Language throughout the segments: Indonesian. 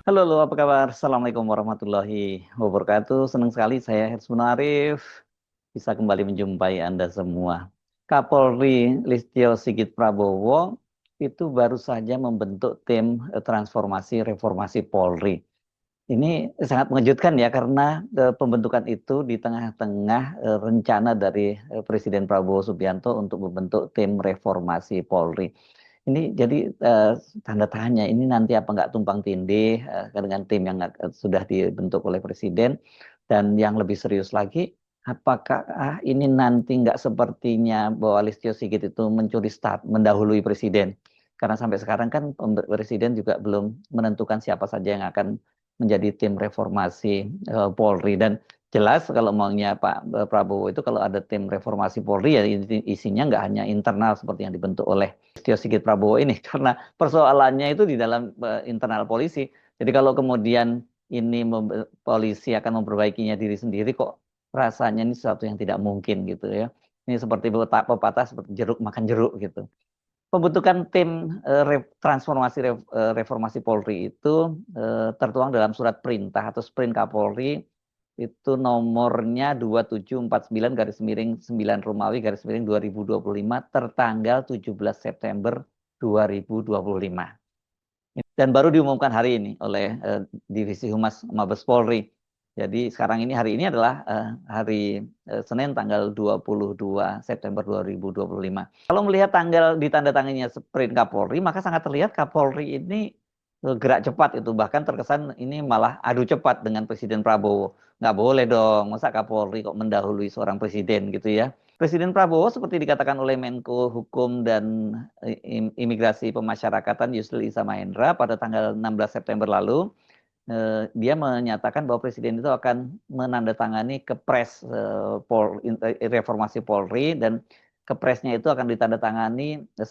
Halo, halo, apa kabar? Assalamualaikum warahmatullahi wabarakatuh. Senang sekali saya Hersman Arif bisa kembali menjumpai Anda semua. Kapolri Listio Sigit Prabowo itu baru saja membentuk tim transformasi reformasi Polri. Ini sangat mengejutkan ya karena pembentukan itu di tengah-tengah rencana dari Presiden Prabowo Subianto untuk membentuk tim reformasi Polri. Ini jadi tanda tanya ini nanti apa nggak tumpang tindih dengan tim yang sudah dibentuk oleh Presiden, dan yang lebih serius lagi, apakah ini nanti nggak sepertinya bahwa Listio Sigit itu mencuri start, mendahului Presiden? Karena sampai sekarang kan Presiden juga belum menentukan siapa saja yang akan menjadi tim reformasi Polri, dan jelas kalau maunya Pak Prabowo itu kalau ada tim reformasi Polri ya isinya nggak hanya internal seperti yang dibentuk oleh Listio Sigit Prabowo ini karena persoalannya itu di dalam internal polisi. Jadi kalau kemudian ini polisi akan memperbaikinya diri sendiri, kok rasanya ini sesuatu yang tidak mungkin gitu ya. Ini seperti pepatah seperti jeruk makan jeruk gitu. Pembentukan tim reformasi Polri itu tertuang dalam surat perintah atau sprint Kapolri itu nomornya 2749 garis miring 9 Romawi garis miring 2025 tertanggal 17 September 2025. Dan baru diumumkan hari ini oleh Divisi Humas Mabes Polri. Jadi sekarang ini hari ini adalah hari Senin tanggal 22 September 2025. Kalau melihat tanggal ditandatangannya sprint Kapolri, maka sangat terlihat Kapolri ini gerak cepat itu. Bahkan terkesan ini malah adu cepat dengan Presiden Prabowo. Nggak boleh dong, masa Kapolri kok mendahului seorang presiden gitu ya. Presiden Prabowo seperti dikatakan oleh Menko Hukum dan Imigrasi Pemasyarakatan Yusril Iza Mahendra pada tanggal 16 September lalu, dia menyatakan bahwa Presiden itu akan menandatangani Kepres reformasi Polri, dan Kepresnya itu akan ditandatangani 1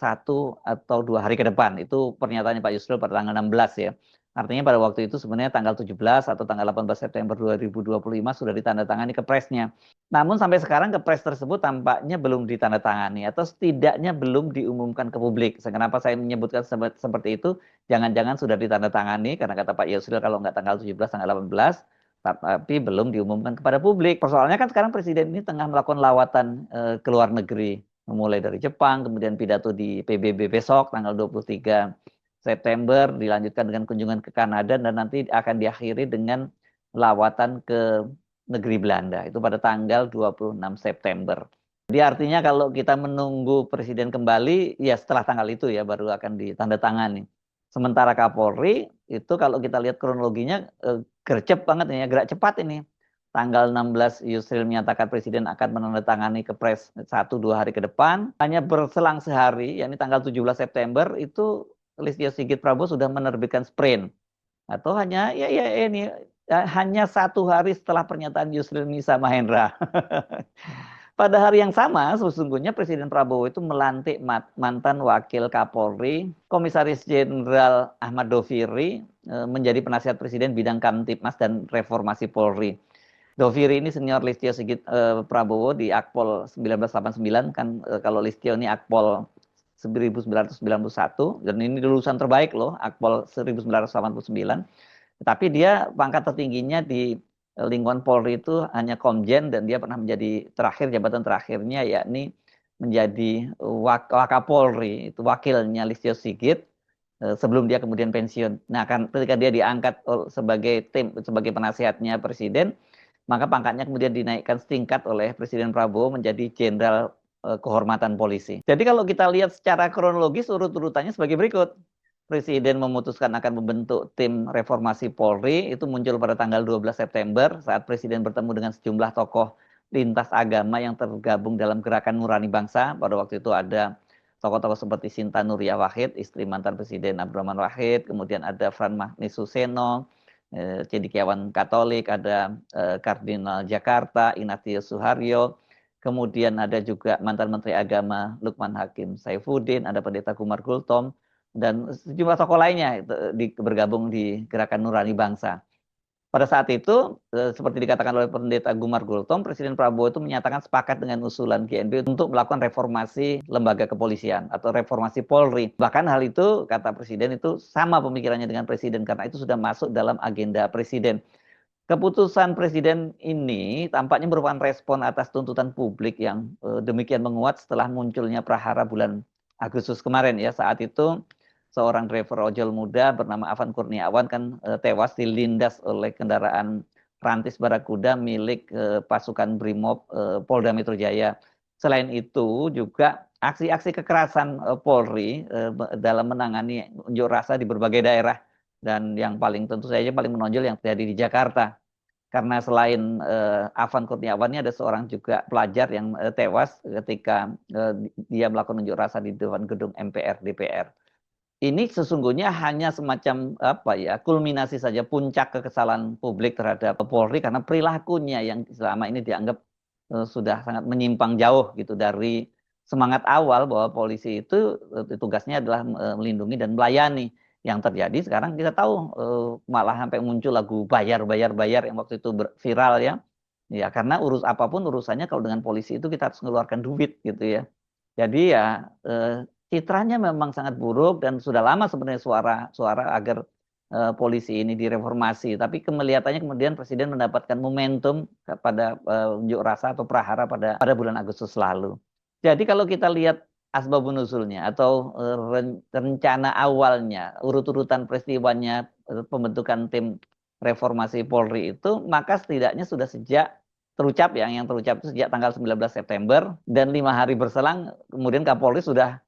atau 2 hari ke depan. Itu pernyataannya Pak Yusril pada tanggal 16 ya. Artinya pada waktu itu sebenarnya tanggal 17 atau tanggal 18 September 2025 sudah ditandatangani Kepresnya. Namun sampai sekarang Kepres tersebut tampaknya belum ditandatangani atau setidaknya belum diumumkan ke publik. Kenapa saya menyebutkan seperti itu? Jangan-jangan sudah ditandatangani karena kata Pak Yusril kalau nggak tanggal 17, tanggal 18, tapi belum diumumkan kepada publik. Persoalannya kan sekarang Presiden ini tengah melakukan lawatan ke luar negeri, memulai dari Jepang, kemudian pidato di PBB besok tanggal 23 September, dilanjutkan dengan kunjungan ke Kanada, dan nanti akan diakhiri dengan lawatan ke negeri Belanda, itu pada tanggal 26 September. Jadi artinya kalau kita menunggu Presiden kembali, ya setelah tanggal itu ya baru akan ditandatangani. Sementara Kapolri itu kalau kita lihat kronologinya gercep banget ya, gerak cepat ini. Tanggal 16 Yusril menyatakan Presiden akan menandatangani Kepres 1-2 hari ke depan. Hanya berselang sehari, yakni tanggal 17 September, itu Listio Sigit Prabowo sudah menerbitkan sprint. Atau hanya ya ini hanya 1 hari setelah pernyataan Yusril Iza Mahendra. Pada hari yang sama, sesungguhnya Presiden Prabowo itu melantik mantan Wakil Kapolri, Komisaris Jenderal Ahmad Doviri, menjadi penasihat Presiden bidang Kamtipmas dan Reformasi Polri. Doviri ini senior Listio Sigit Prabowo di Akpol 1989, kan kalau Listio ini Akpol 1991, dan ini lulusan terbaik loh, Akpol 1989. Tapi dia pangkat tertingginya di lingkungan Polri itu hanya Komjen, dan dia pernah menjadi jabatan terakhirnya yakni menjadi Wakapolri, itu wakilnya Listio Sigit sebelum dia kemudian pensiun. Nah, kan ketika dia diangkat sebagai penasihatnya Presiden, maka pangkatnya kemudian dinaikkan setingkat oleh Presiden Prabowo menjadi Jenderal Kehormatan Polisi. Jadi kalau kita lihat secara kronologis urut-urutannya sebagai berikut. Presiden memutuskan akan membentuk tim reformasi Polri, itu muncul pada tanggal 12 September saat Presiden bertemu dengan sejumlah tokoh lintas agama yang tergabung dalam Gerakan Nurani Bangsa. Pada waktu itu ada tokoh-tokoh seperti Sinta Nuria Wahid, istri mantan Presiden Abdurrahman Wahid, kemudian ada Fran Magnis Suseno, cendekiawan Katolik, ada Kardinal Jakarta, Ignatius Suharyo, kemudian ada juga mantan Menteri Agama Lukman Hakim Saifuddin, ada Pendeta Kumar Gultom, dan sejumlah tokoh lainnya bergabung di Gerakan Nurani Bangsa. Pada saat itu, seperti dikatakan oleh Pendeta Gumar Gultom, Presiden Prabowo itu menyatakan sepakat dengan usulan GNP untuk melakukan reformasi lembaga kepolisian atau reformasi Polri. Bahkan hal itu, kata Presiden, itu sama pemikirannya dengan Presiden, karena itu sudah masuk dalam agenda Presiden. Keputusan Presiden ini tampaknya merupakan respon atas tuntutan publik yang demikian menguat setelah munculnya prahara bulan Agustus kemarin ya. Saat itu seorang driver ojol muda bernama Afan Kurniawan kan tewas dilindas oleh kendaraan rantis barakuda milik pasukan Brimob Polda Metro Jaya. Selain itu juga aksi-aksi kekerasan Polri dalam menangani unjuk rasa di berbagai daerah, dan yang paling tentu saja paling menonjol yang terjadi di Jakarta. Karena selain Afan Kurniawan ini ada seorang juga pelajar yang tewas ketika dia melakukan unjuk rasa di depan gedung MPR DPR. Ini sesungguhnya hanya semacam apa ya, kulminasi saja puncak kekesalan publik terhadap Polri karena perilakunya yang selama ini dianggap sudah sangat menyimpang jauh gitu dari semangat awal bahwa polisi itu tugasnya adalah melindungi dan melayani. Yang terjadi sekarang kita tahu malah sampai muncul lagu bayar bayar bayar yang waktu itu viral ya. Ya karena apapun urusannya kalau dengan polisi itu kita harus mengeluarkan duit gitu ya. Jadi ya citranya memang sangat buruk dan sudah lama sebenarnya suara agar polisi ini direformasi. Tapi kelihatannya kemudian Presiden mendapatkan momentum pada unjuk rasa atau prahara pada bulan Agustus lalu. Jadi kalau kita lihat asbabun nuzulnya atau rencana awalnya, urut-urutan peristiwanya pembentukan tim reformasi Polri itu, maka setidaknya sudah sejak terucap yang terucap itu sejak tanggal 19 September dan 5 hari berselang kemudian Kapolri sudah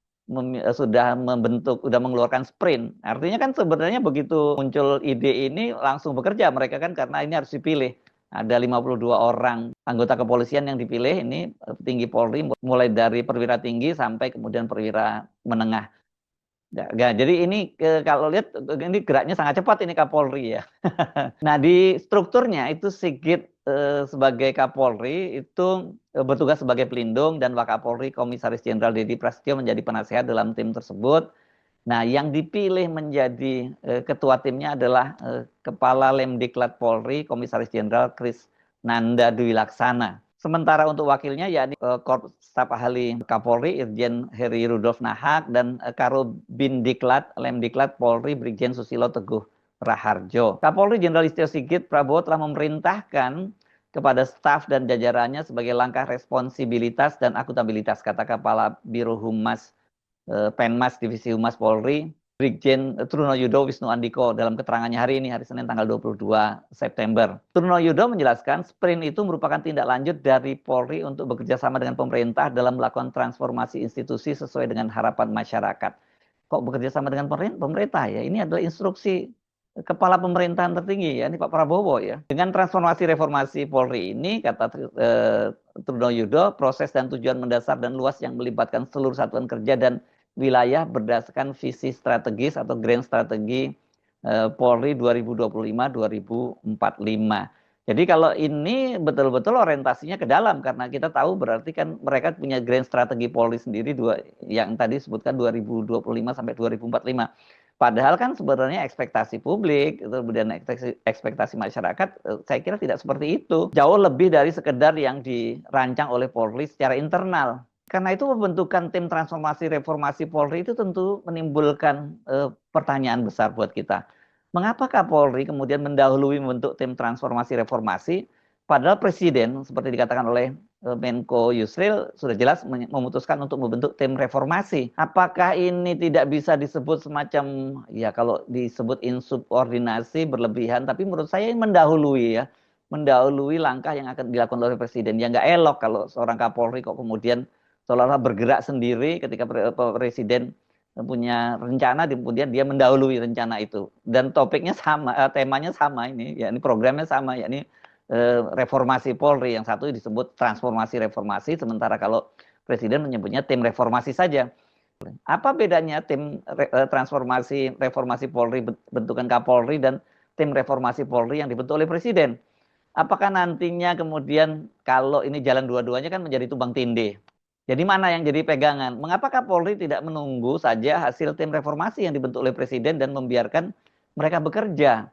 mengeluarkan sprint. Artinya kan sebenarnya begitu muncul ide ini langsung bekerja mereka kan, karena ini harus dipilih. Ada 52 orang anggota kepolisian yang dipilih ini tinggi Polri, mulai dari perwira tinggi sampai kemudian perwira menengah. Ya, jadi ini kalau lihat ini geraknya sangat cepat ini Kapolri ya. Nah di strukturnya itu Sigit sebagai Kapolri itu bertugas sebagai pelindung dan Wakapolri Komisaris Jenderal Dedi Prasetyo menjadi penasehat dalam tim tersebut. Nah yang dipilih menjadi ketua timnya adalah Kepala Lemdiklat Polri Komisaris Jenderal Krisnanda Dwi Laksana. Sementara untuk wakilnya yakni Korps Staf Ahli Kapolri Irjen Heri Rudolf Nahak dan Karobindiklat Lemdiklat Polri Brigjen Susilo Teguh Raharjo. Kapolri Jenderal Listio Sigit Prabowo telah memerintahkan kepada staf dan jajarannya sebagai langkah responsibilitas dan akuntabilitas, kata Kepala Biro Humas Penmas Divisi Humas Polri Brigjen Trunoyudo Wisnu Andiko dalam keterangannya hari ini, hari Senin tanggal 22 September. Trunoyudo menjelaskan sprint itu merupakan tindak lanjut dari Polri untuk bekerja sama dengan pemerintah dalam melakukan transformasi institusi sesuai dengan harapan masyarakat. Kok bekerja sama dengan pemerintah ya? Ini adalah instruksi kepala pemerintahan tertinggi ya, ini Pak Prabowo ya. Dengan transformasi reformasi Polri ini, kata Trunoyudo, proses dan tujuan mendasar dan luas yang melibatkan seluruh satuan kerja dan wilayah berdasarkan visi strategis atau grand strategi Polri 2025-2045. Jadi kalau ini betul-betul orientasinya ke dalam, karena kita tahu berarti kan mereka punya grand strategi Polri sendiri yang tadi disebutkan 2025 sampai 2045. Padahal kan sebenarnya ekspektasi publik, kemudian ekspektasi masyarakat, saya kira tidak seperti itu. Jauh lebih dari sekedar yang dirancang oleh Polri secara internal. Karena itu pembentukan tim transformasi reformasi Polri itu tentu menimbulkan pertanyaan besar buat kita. Mengapa Kapolri kemudian mendahului membentuk tim transformasi reformasi, padahal Presiden seperti dikatakan oleh Menko Yusril sudah jelas memutuskan untuk membentuk tim reformasi. Apakah ini tidak bisa disebut semacam, ya kalau disebut insubordinasi berlebihan, tapi menurut saya ini mendahului ya. Mendahului langkah yang akan dilakukan oleh Presiden. Ya nggak elok kalau seorang Kapolri kok kemudian seolah-olah bergerak sendiri ketika Presiden punya rencana, kemudian dia mendahului rencana itu. Dan topiknya sama, temanya sama ini, ya ini programnya sama, ya ini reformasi Polri. Yang satu disebut transformasi reformasi, sementara kalau Presiden menyebutnya tim reformasi saja. Apa bedanya tim transformasi reformasi Polri bentukan Kapolri dan tim reformasi Polri yang dibentuk oleh Presiden? Apakah nantinya kemudian kalau ini jalan dua-duanya kan menjadi tumbang tindih? Jadi mana yang jadi pegangan? Mengapa Kapolri tidak menunggu saja hasil tim reformasi yang dibentuk oleh Presiden dan membiarkan mereka bekerja?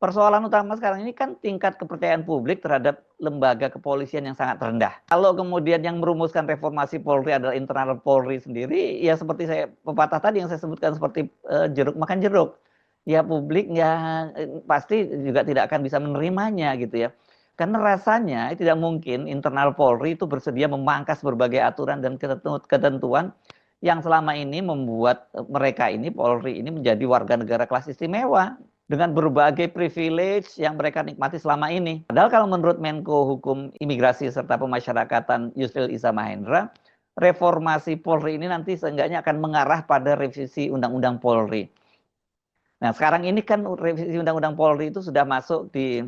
persoalan utama sekarang ini kan tingkat kepercayaan publik terhadap lembaga kepolisian yang sangat rendah. Kalau kemudian yang merumuskan reformasi Polri adalah internal Polri sendiri, ya seperti saya pepatah tadi yang saya sebutkan seperti jeruk makan jeruk. Ya publik ya pasti juga tidak akan bisa menerimanya gitu ya. Karena rasanya tidak mungkin internal Polri itu bersedia memangkas berbagai aturan dan ketentuan yang selama ini membuat mereka ini, Polri ini menjadi warga negara kelas istimewa dengan berbagai privilege yang mereka nikmati selama ini. Padahal kalau menurut Menko Hukum Imigrasi serta Pemasyarakatan Yusril Iza Mahendra, reformasi Polri ini nanti seenggaknya akan mengarah pada revisi Undang-Undang Polri. Nah, sekarang ini kan revisi Undang-Undang Polri itu sudah masuk di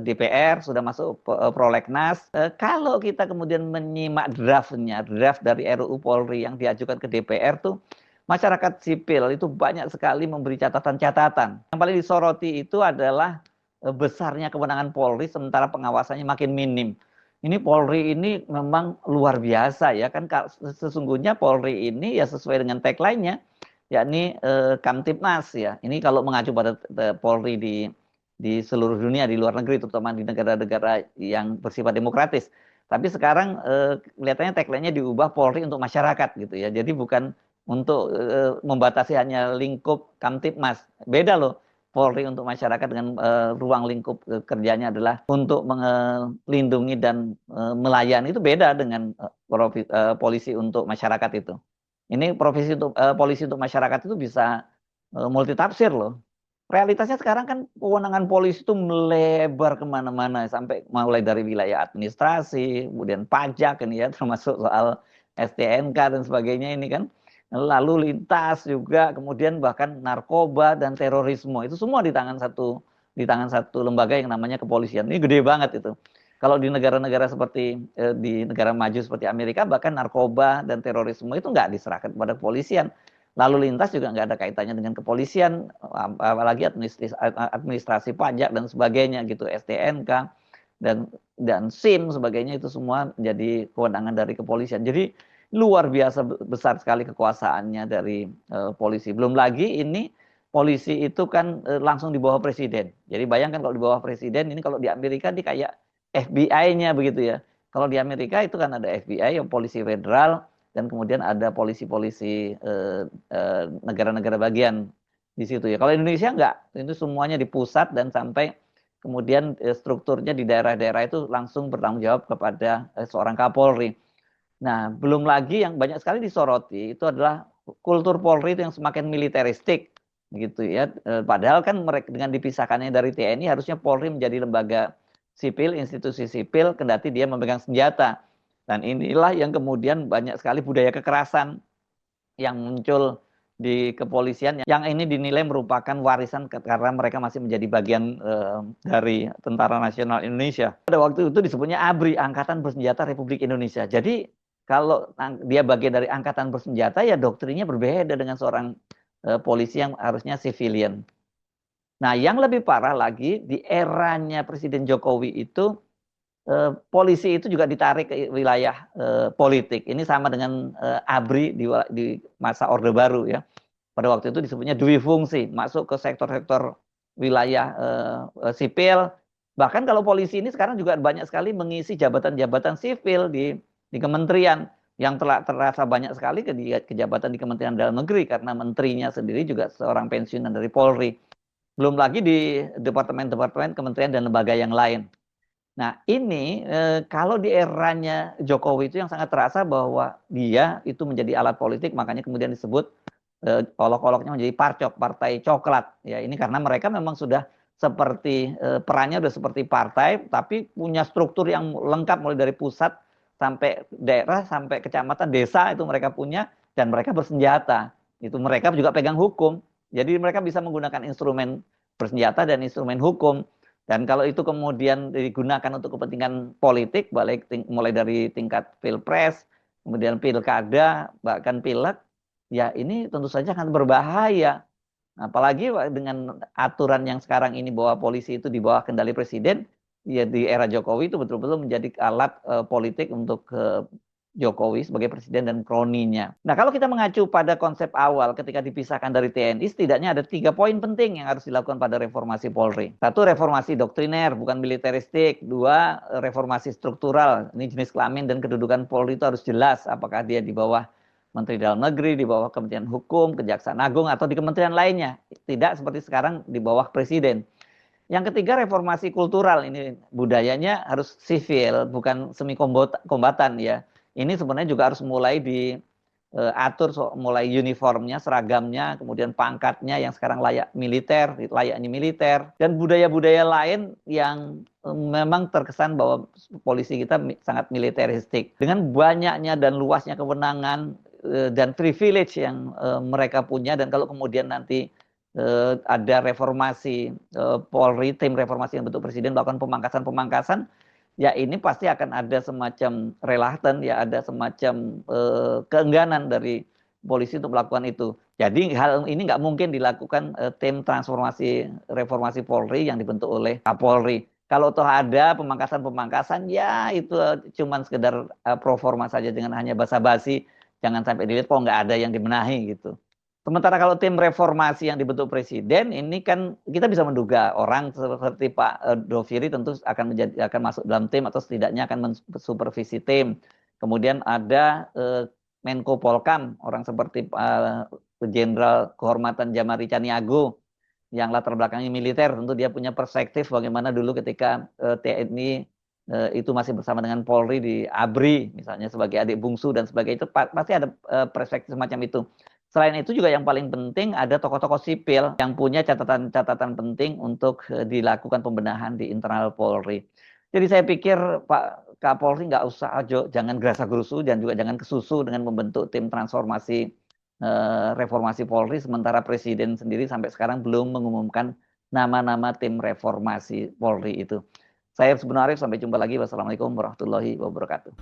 DPR, sudah masuk prolegnas. Kalau kita kemudian menyimak draftnya, draft dari RUU Polri yang diajukan ke DPR tuh, masyarakat sipil itu banyak sekali memberi catatan-catatan. Yang paling disoroti itu adalah besarnya kewenangan Polri sementara pengawasannya makin minim. Ini Polri ini memang luar biasa ya kan, sesungguhnya Polri ini ya sesuai dengan tagline-nya, yakni Kamtibmas ya. Ini kalau mengacu pada Polri di seluruh dunia, di luar negeri, terutama di negara-negara yang bersifat demokratis. Tapi sekarang kelihatannya tagline-nya diubah Polri untuk masyarakat gitu ya. Jadi bukan untuk membatasi hanya lingkup Kamtibmas. Beda loh. Polri untuk masyarakat dengan ruang lingkup kerjanya adalah untuk melindungi dan melayani, itu beda dengan polisi untuk masyarakat itu. Ini polisi untuk masyarakat itu bisa multitafsir loh. Realitasnya sekarang kan kewenangan polisi itu melebar kemana-mana, sampai mulai dari wilayah administrasi, kemudian pajak ini ya, termasuk soal STNK dan sebagainya ini kan. Lalu lintas juga, kemudian bahkan narkoba dan terorisme, itu semua di tangan satu lembaga yang namanya kepolisian. Ini gede banget itu. Kalau di negara-negara seperti di negara maju seperti Amerika, bahkan narkoba dan terorisme itu nggak diserahkan kepada kepolisian. Lalu lintas juga nggak ada kaitannya dengan kepolisian, apalagi administrasi pajak dan sebagainya gitu, STNK dan SIM sebagainya, itu semua menjadi kewenangan dari kepolisian. Jadi luar biasa besar sekali kekuasaannya dari polisi. Belum lagi ini polisi itu kan langsung di bawah presiden. Jadi bayangkan kalau di bawah presiden, ini kalau di Amerika ini kayak FBI-nya begitu ya. Kalau di Amerika itu kan ada FBI, yang polisi federal, dan kemudian ada polisi-polisi negara-negara bagian di situ ya. Kalau Indonesia enggak, itu semuanya di pusat dan sampai kemudian strukturnya di daerah-daerah itu langsung bertanggung jawab kepada seorang Kapolri. Nah, belum lagi yang banyak sekali disoroti itu adalah kultur Polri itu yang semakin militeristik gitu ya. Padahal kan mereka dengan dipisahkannya dari TNI, harusnya Polri menjadi lembaga sipil, institusi sipil, kendati dia memegang senjata. Dan inilah yang kemudian banyak sekali budaya kekerasan yang muncul di kepolisian, yang ini dinilai merupakan warisan karena mereka masih menjadi bagian dari Tentara Nasional Indonesia. Pada waktu itu disebutnya ABRI, Angkatan Bersenjata Republik Indonesia. Jadi kalau dia bagian dari angkatan bersenjata, ya doktrinnya berbeda dengan seorang polisi yang harusnya civilian. Nah, yang lebih parah lagi, di eranya Presiden Jokowi itu polisi itu juga ditarik ke wilayah politik. Ini sama dengan ABRI di masa Orde Baru ya. Pada waktu itu disebutnya dui fungsi, masuk ke sektor-sektor wilayah sipil. Bahkan kalau polisi ini sekarang juga banyak sekali mengisi jabatan-jabatan sipil di kementerian, yang telah terasa banyak sekali ke jabatan di Kementerian Dalam Negeri karena menterinya sendiri juga seorang pensiunan dari Polri. Belum lagi di departemen-departemen kementerian dan lembaga yang lain. Nah, ini kalau di eranya Jokowi itu yang sangat terasa bahwa dia itu menjadi alat politik, makanya kemudian disebut olok-oloknya menjadi parcok, partai coklat. Ya, ini karena mereka memang sudah seperti perannya sudah seperti partai, tapi punya struktur yang lengkap mulai dari pusat sampai daerah, sampai kecamatan, desa, itu mereka punya, dan mereka bersenjata. Itu mereka juga pegang hukum. Jadi mereka bisa menggunakan instrumen bersenjata dan instrumen hukum. Dan kalau itu kemudian digunakan untuk kepentingan politik, mulai dari tingkat pilpres, kemudian pilkada, bahkan pileg, ya ini tentu saja akan berbahaya. Apalagi dengan aturan yang sekarang ini bahwa polisi itu di bawah kendali presiden, ya di era Jokowi itu betul-betul menjadi alat politik untuk Jokowi sebagai presiden dan kroninya. Nah, kalau kita mengacu pada konsep awal ketika dipisahkan dari TNI, setidaknya ada 3 poin penting yang harus dilakukan pada reformasi Polri. Satu, reformasi doktriner, bukan militeristik. Dua, reformasi struktural. Ini jenis kelamin dan kedudukan Polri itu harus jelas. Apakah dia di bawah Menteri Dalam Negeri, di bawah Kementerian Hukum, Kejaksaan Agung, atau di kementerian lainnya. Tidak seperti sekarang di bawah Presiden. Yang ketiga, reformasi kultural. Ini budayanya harus sivil, bukan semi kombatan ya. Ini sebenarnya juga harus mulai diatur, mulai uniformnya, seragamnya, kemudian pangkatnya yang sekarang layaknya militer, dan budaya-budaya lain yang memang terkesan bahwa polisi kita sangat militeristik. Dengan banyaknya dan luasnya kewenangan dan privilege yang mereka punya, dan kalau kemudian nanti ada reformasi Polri, tim reformasi yang bentuk presiden melakukan pemangkasan-pemangkasan, ya ini pasti akan ada semacam reluctant, ya ada semacam keengganan dari polisi untuk melakukan itu. Jadi hal ini nggak mungkin dilakukan tim transformasi reformasi Polri yang dibentuk oleh Kapolri. Kalau toh ada pemangkasan-pemangkasan, ya itu cuman sekedar pro forma saja dengan hanya basa-basi, jangan sampai dilihat kok nggak ada yang dibenahi gitu. Sementara kalau tim reformasi yang dibentuk presiden, ini kan kita bisa menduga orang seperti Pak Doviri tentu akan masuk dalam tim atau setidaknya akan mensupervisi tim. Kemudian ada Menko Polkam, orang seperti Jenderal Kehormatan Jamari Caniago yang latar belakangnya militer, tentu dia punya perspektif bagaimana dulu ketika TNI itu masih bersama dengan Polri di ABRI misalnya sebagai adik bungsu dan sebagainya, itu pasti ada perspektif semacam itu. Selain itu juga yang paling penting ada tokoh-tokoh sipil yang punya catatan-catatan penting untuk dilakukan pembenahan di internal Polri. Jadi saya pikir Pak Kapolri nggak usah jangan gerasa-gerusu dan juga jangan kesusu dengan membentuk tim transformasi reformasi Polri, sementara Presiden sendiri sampai sekarang belum mengumumkan nama-nama tim reformasi Polri itu. Saya sebenarnya sampai jumpa lagi. Wassalamualaikum warahmatullahi wabarakatuh.